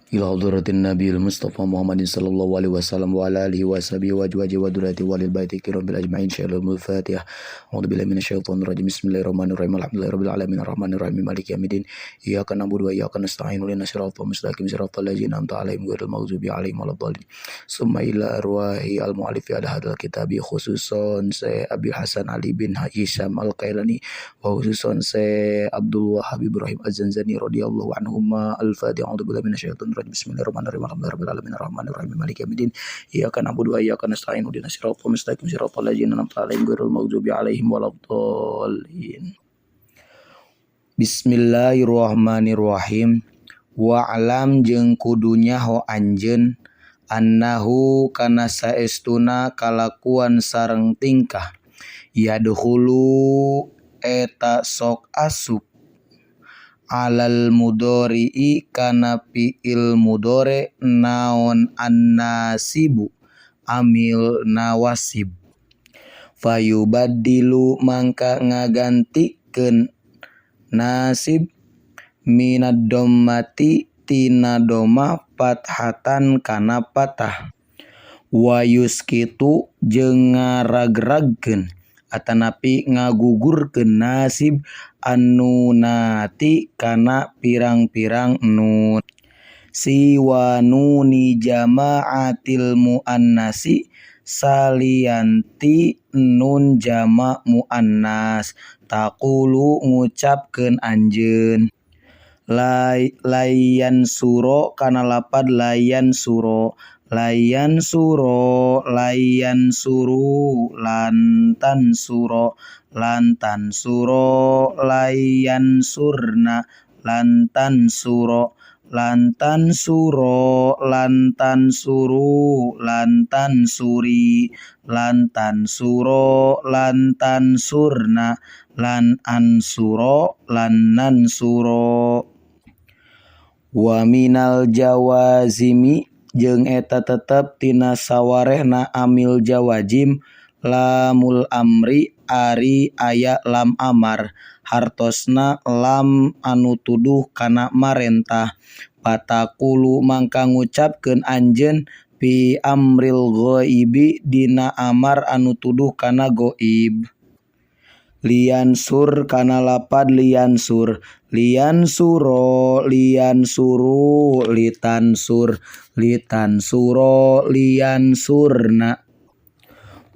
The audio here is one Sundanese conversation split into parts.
ila hadratin nabiyil mustafa Muhammadin sallallahu alaihi wasallam wa ala alihi wa sahbihi wa ajwaji wa durati walil baiti kiram bil ajma'in syai'ul fatihah. A'udzu billahi minasyaitonir rajim. Bismillahirrahmanirrahim. Alhamdulillahi alamin arrahmanir rahim maliki yaumiddin. Iyyaka na'budu wa iyyaka nasta'in. Ihdinas siratal mustaqim siratal ladzina an'amta 'alaihim ghairil maghdubi 'alaihim waladdallin. Summa ila arwahi al mu'allif ala hadzal kitabi khususan Syekh Abi Hasan Ali bin Hisham Al-Qailani wa khususan Syekh Abdul Wahhab Ibrahim Az-Zanzani radhiyallahu anhuma. Al-Fatihah. A'udzu billahi minasyaitonir rajim. Bismillahirrahmanirrahim. Alhamdulillahirabbil alamin arrahmanir rahim maliki yaumiddin. Iyyaka na'budu wa iyyaka nasta'in. Ihdinas siratal mustaqim siratal ladzina an'amta 'alaihim ghairil maghdubi 'alaihim waladdallin. Bismillahirrahmanirrahim. Wa'lam jeung kudunya ho anjeun annahu kana saestuna kalakuan sareng tingkah yadkhulu eta sok asup alal mudhari'i kana fi'il mudhari naon annasibu amil nawasib fayubaddilu mangka ngagantikeun nasib minad dhammati tina dhamma fathatan kana patah wa yuskitu jeung ngaragragkeun atanapi ngagugurkeun nasib annunati kana pirang-pirang nun siwa nuni jama'atil muannasi salianti nun jama' muannas taqulu ngucapkeun anjeun layan suro kana lapad layan suro layan suro layan suru lantan suro lantan suro layan surna lantan suro lantan suro lantan suru lantan suri lantan suro lantan surna lan ansuro lannan suro wa minal jawazimi jeung eta tetep tina sawarehna amil jawajim lamul amri ari aya lam amar hartosna lam anu tuduh kana marentah patakulu mangka ngucapkeun anjeun fi amril ghaibi dina amar anu tuduh kana goib liansur kana lapad liansur liansuro liansuru litansur litansuro liansurna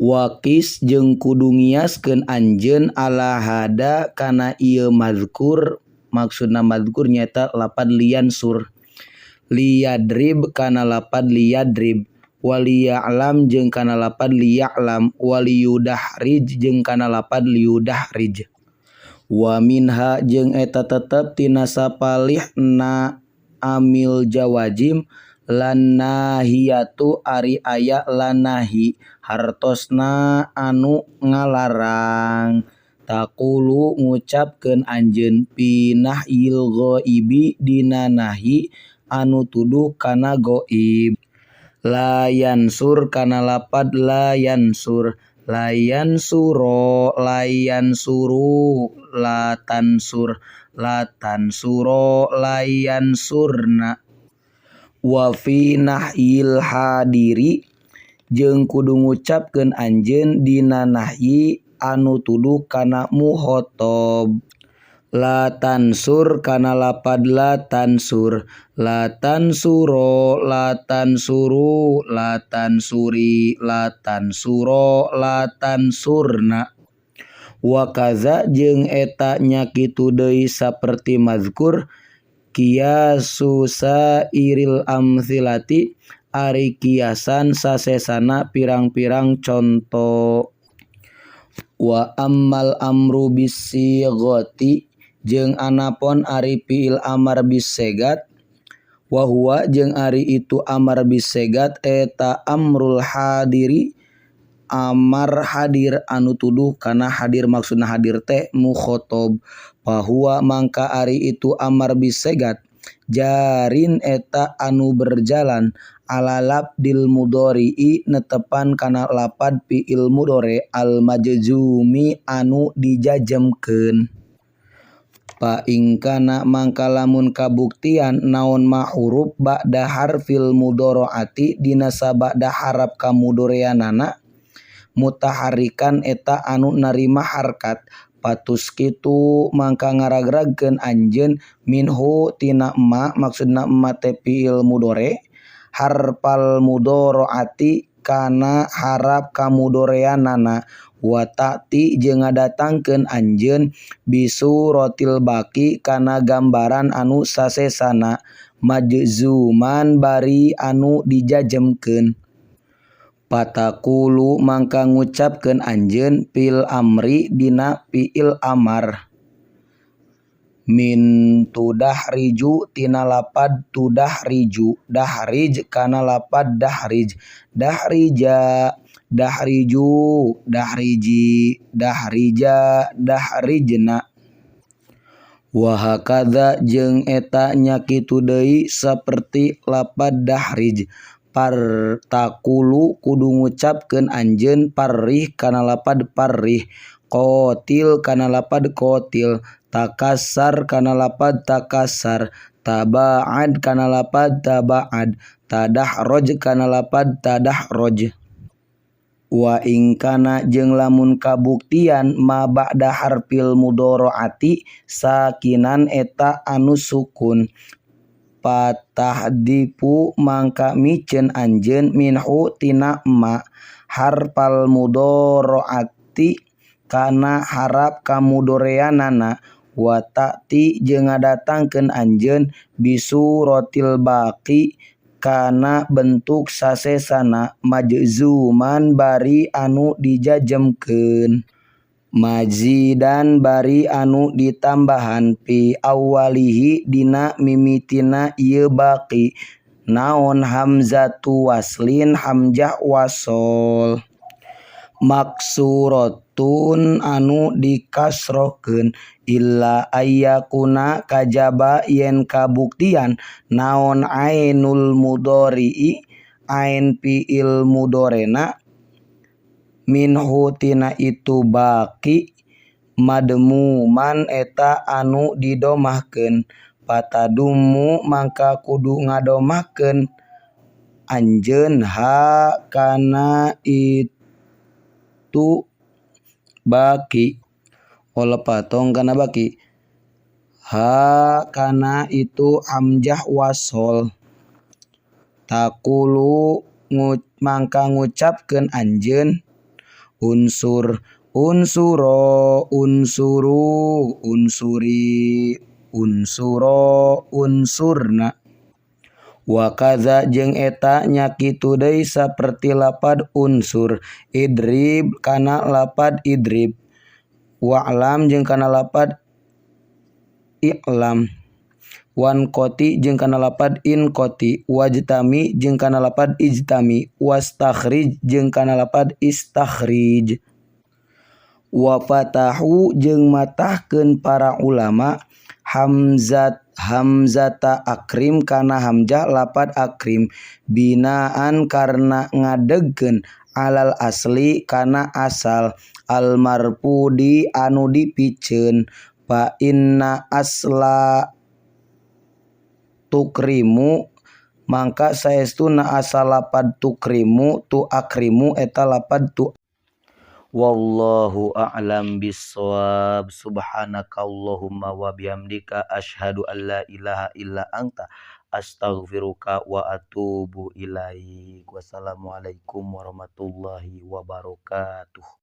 wakis jeung kudu ngiaskeun anjeun ala hada kana ieu mazkur maksudna mazkur nyaeta lapad liansur liyadrib kana lapad liyadrib waliya'lam jeung kana lapad liya'lam waliyudahrij jeung kana lapad liyudahrij wa minha jeung eta tetep tina sapalihna amil jawajim lan nahiyatu ari aya lanahi hartosna anu ngalarang taqulu ngucapkeun anjeun pinahyil ghaibi dina nahi anu tuduh kana goib layansur kana lapad layansur layansuro layansuru latansur latansuro layansurna wa fi nahyil hadiri jeung kudu ngucapkeun anjeun dina nahyi anu tuduh kana muhotob latansur kana lapad latansur latansuro latansuru latansuri latansuro latansurna wa kaza jeung eta nya kitu deui saperti mazkur kiasu sairil amthilati ari kiasan sasesana pirang-pirang conto wa ammal amru bisighati jeung anapun ari fiil amar bisegat wa huwa jeung ari itu amar bisegat eta amrul hadiri amar hadir anu tuduh kana hadir maksudna hadir teh mukhotob bahwa mangka ari itu amar bisegat jarin eta anu berjalan ala labdil mudhari'i netepan kana lapad fiil mudhari al majzumi anu dijajemkeun Pa ingkana mangka lamun kabuktian naon ma huruf ba'da harfil mudharaati dina sabada harap kamudoreanana mutaharikan eta anu narima harkat patus kitu mangka ngaragragkeun anjeun minhu tina ma maksudna ma teh fiil mudore harfal mudharaati kana harap kamudoreanana wa ta'ti jeung ngadatangkeun anjeun bisuratil baqi kana gambaran anu sasesana majzuman bari anu dijajemkeun. Patakulu mangka ngucapkeun anjeun fil amri dina fiil amar min tudahriju tina lapad tudahriju dahrij kana lapad dahrij dahrija dahriju dahriji dahrija dahrijna wa hakadza jeung eta nya kitu deui saperti lapad dahrij partakulu kudu ngucapkeun anjeun parrih kana lapad parrih qatil kana lapad qatil takassar kana lapad takassar taba'ad kana lapad taba'ad tadahroj kana lapad tadahroj wa ingkana jeung lamun kabuktian ma ba'da harfil mudharaati sakinan eta anu sukun patahdifu mangka miceun anjeun minhu tina ma harfal mudharaati kana harap kamudoreanana wa ta'ti jeung ngadatangkeun anjeun bisuratil baqi kana bentuk sasesana majzuman bari anu dijajemkeun mazidan bari anu ditambahan fi awalihi dina mimitina ieu baqi naon hamzatu waslin hamzah wasol maksuratun anu dikasrokeun illa ayyakuna kajaba yen kabuktian naon ainul mudhari'i ain fiil mudorena minhu tina itu baqi madmuman eta anu didomahkeun patadumu mangka kudu ngadomahkeun anjeun ha kana itu baqi olepatong kana baqi ha kana itu hamzah wasol takulu mangka ngucapkeun anjeun unsur unsuro unsuru unsuri unsuro unsurna wa kadza jeung eta nya kitu deui saperti lapad unsur idrib kana lapad idrib wa'lam jeung kana lapad i'lam wanqoti jeung kana lapad inqoti wajtami jeung kana lapad ijtami wastakhrij jeung kana lapad istakhrij wa fatahu jeung matahkeun para ulama hamzata akrim kana hamzah lapad akrim binaan karna ngadegkeun alal asli kana asal al marfudi anu dipiceun fa inna asla tukrimu mangka saestuna asal lapad tukrimu tu akrimu eta lapad tu wallahu a'lam bissawab subhanakallahumma wa bihamdika asyhadu an la ilaha illa anta astaghfiruka wa atubu ilaik wassalamualaikum warahmatullahi wabarakatuh.